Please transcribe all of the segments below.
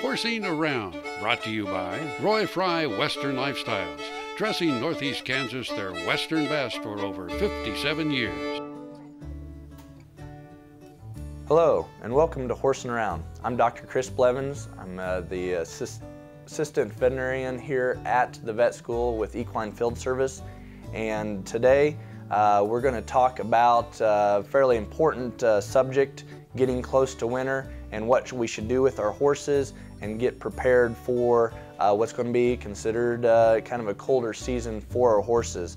Horsing Around, brought to you by Roy Fry Western Lifestyles, dressing Northeast Kansas their Western best for over 57 years. Hello, and welcome to Horsing Around. I'm Dr. Chris Blevins. I'm the assistant veterinarian here at the vet school with Equine Field Service, and today we're going to talk about a fairly important subject, getting close to winter and what we should do with our horses and get prepared for what's going to be considered kind of a colder season for our horses.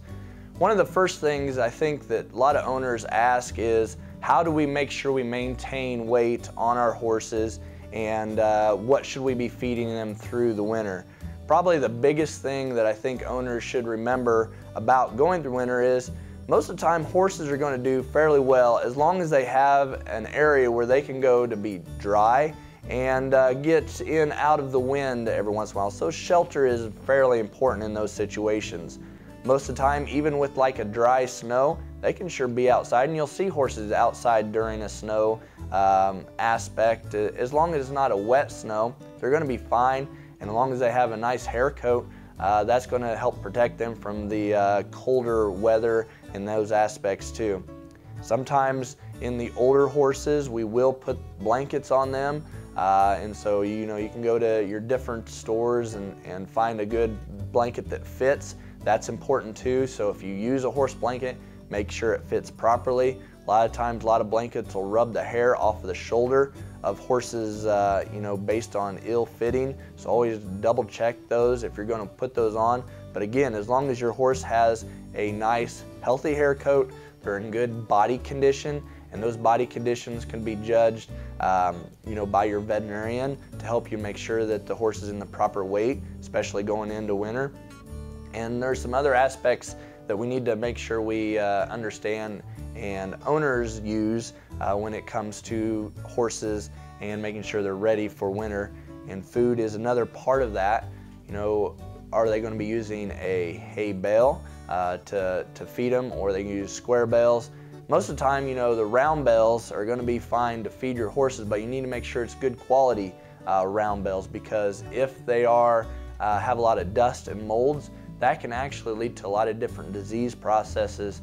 One of the first things I think that a lot of owners ask is, how do we make sure we maintain weight on our horses, and what should we be feeding them through the winter? Probably the biggest thing that I think owners should remember about going through winter is most of the time horses are going to do fairly well as long as they have an area where they can go to be dry and get in out of the wind every once in a while. So shelter is fairly important in those situations. Most of the time, even with like a dry snow, they can sure be outside, and you'll see horses outside during a snow aspect. As long as it's not a wet snow, they're going to be fine, and as long as they have a nice hair coat, that's going to help protect them from the colder weather in those aspects too. Sometimes in the older horses, we will put blankets on them, and so you can go to your different stores and find a good blanket that fits. That's important too. So if you use a horse blanket, make sure it fits properly. A lot of times, a lot of blankets will rub the hair off of the shoulder of horses, based on ill fitting. So always double check those if you're going to put those on. But again, as long as your horse has a nice, healthy hair coat, they're in good body condition, and those body conditions can be judged, by your veterinarian to help you make sure that the horse is in the proper weight, especially going into winter. And there's some other aspects that we need to make sure we understand and owners use when it comes to horses and making sure they're ready for winter. And food is another part of that. Are they going to be using a hay bale to feed them, or they can use square bales? Most of the time, the round bales are going to be fine to feed your horses, but you need to make sure it's good quality round bales, because if they have a lot of dust and molds, that can actually lead to a lot of different disease processes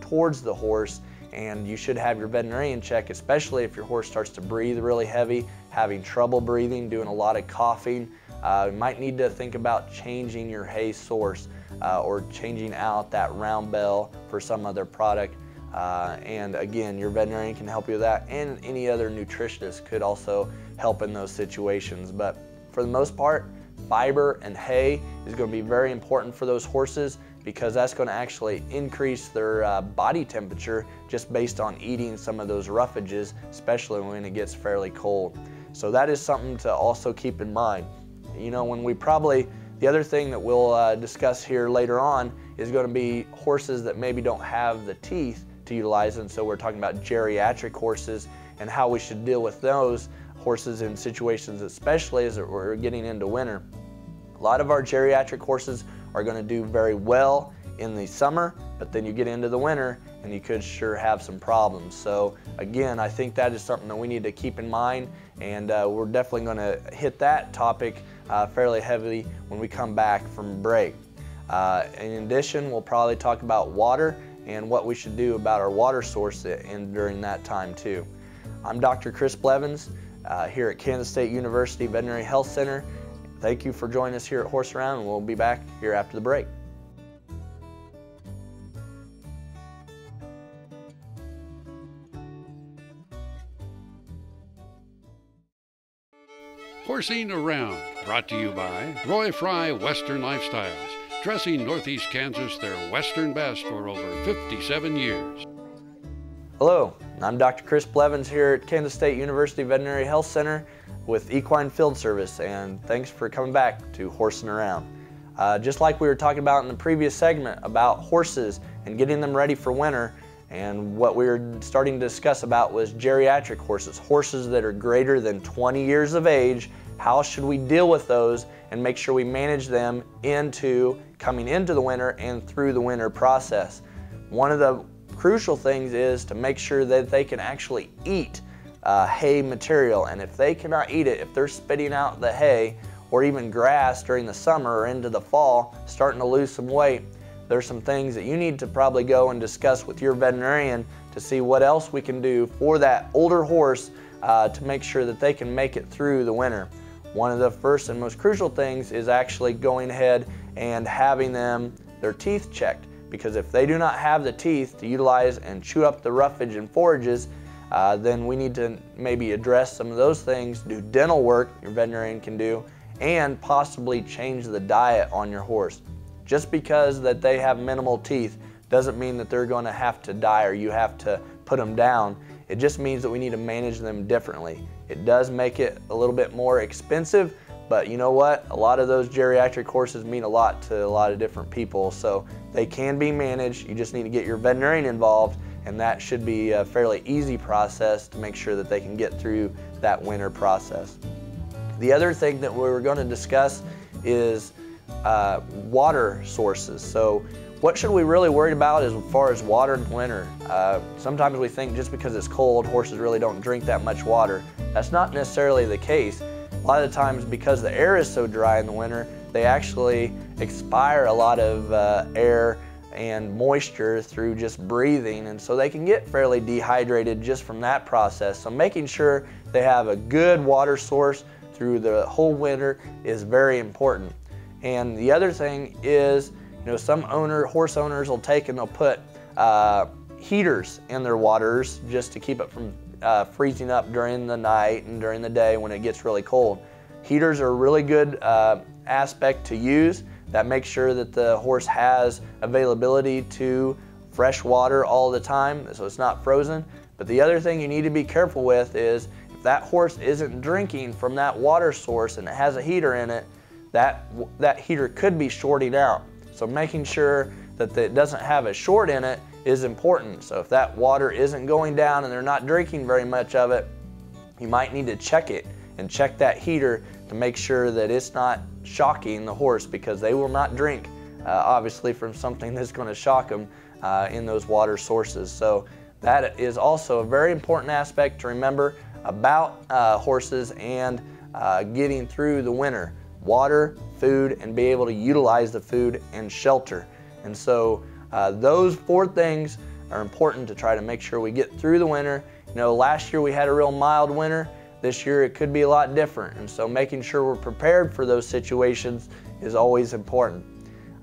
towards the horse, and you should have your veterinarian check, especially if your horse starts to breathe really heavy, having trouble breathing, doing a lot of coughing. You might need to think about changing your hay source or changing out that round bale for some other product. And again, your veterinarian can help you with that, and any other nutritionist could also help in those situations. But for the most part, fiber and hay is going to be very important for those horses, because that's going to actually increase their body temperature just based on eating some of those roughages, especially when it gets fairly cold. So that is something to also keep in mind. The other thing that we'll discuss here later on is going to be horses that maybe don't have the teeth to utilize, and so we're talking about geriatric horses and how we should deal with those horses in situations, especially as we're getting into winter. A lot of our geriatric horses are going to do very well in the summer, but then you get into the winter and you could sure have some problems. So again, I think that is something that we need to keep in mind, and we're definitely going to hit that topic fairly heavily when we come back from break. In addition, we'll probably talk about water and what we should do about our water source during that time too. I'm Dr. Chris Blevins here at Kansas State University Veterinary Health Center. Thank you for joining us here at Horse Around, and we'll be back here after the break. Horsing Around, brought to you by Roy Fry Western Lifestyles, dressing Northeast Kansas their Western best for over 57 years. Hello, I'm Dr. Chris Blevins here at Kansas State University Veterinary Health Center with Equine Field Service, and thanks for coming back to Horsing Around. Just like we were talking about in the previous segment about horses and getting them ready for winter, and what we were starting to discuss about was geriatric horses, horses that are greater than 20 years of age. How should we deal with those and make sure we manage them coming into the winter and through the winter process? One of the crucial things is to make sure that they can actually eat hay material, and if they cannot eat it, if they're spitting out the hay or even grass during the summer or into the fall, starting to lose some weight, there's some things that you need to probably go and discuss with your veterinarian to see what else we can do for that older horse to make sure that they can make it through the winter. One of the first and most crucial things is actually going ahead and having their teeth checked, because if they do not have the teeth to utilize and chew up the roughage and forages, then we need to maybe address some of those things, do dental work your veterinarian can do, and possibly change the diet on your horse. Just because that they have minimal teeth doesn't mean that they're going to have to die or you have to put them down. It just means that we need to manage them differently. It does make it a little bit more expensive, but you know what? A lot of those geriatric horses mean a lot to a lot of different people, so they can be managed. You just need to get your veterinarian involved, and that should be a fairly easy process to make sure that they can get through that winter process. The other thing that we're going to discuss is water sources. So what should we really worry about as far as water in winter? Sometimes we think just because it's cold, horses really don't drink that much water. That's not necessarily the case. A lot of the times, because the air is so dry in the winter, they actually expire a lot of air and moisture through just breathing, and so they can get fairly dehydrated just from that process. So making sure they have a good water source through the whole winter is very important. And the other thing is, some horse owners will take and they'll put heaters in their waters just to keep it from freezing up during the night and during the day when it gets really cold. Heaters are a really good aspect to use. That makes sure that the horse has availability to fresh water all the time, so it's not frozen. But the other thing you need to be careful with is if that horse isn't drinking from that water source and it has a heater in it, that heater could be shorting out. So making sure that it doesn't have a short in it is important. So if that water isn't going down and they're not drinking very much of it, you might need to check it and check that heater to make sure that it's not shocking the horse, because they will not drink obviously from something that's going to shock them in those water sources. So that is also a very important aspect to remember about horses and getting through the winter. Water, food, and be able to utilize the food and shelter. And so those 4 things are important to try to make sure we get through the winter. Last year we had a real mild winter. This year it could be a lot different, and so making sure we're prepared for those situations is always important.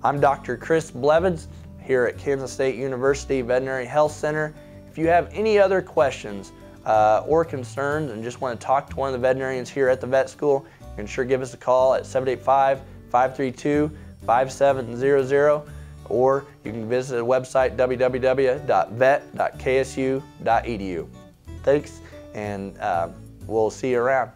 I'm Dr. Chris Blevins here at Kansas State University Veterinary Health Center. If you have any other questions or concerns and just want to talk to one of the veterinarians here at the vet school, you can sure give us a call at 785-532-5700, or you can visit the website www.vet.ksu.edu. Thanks, and we'll see you around.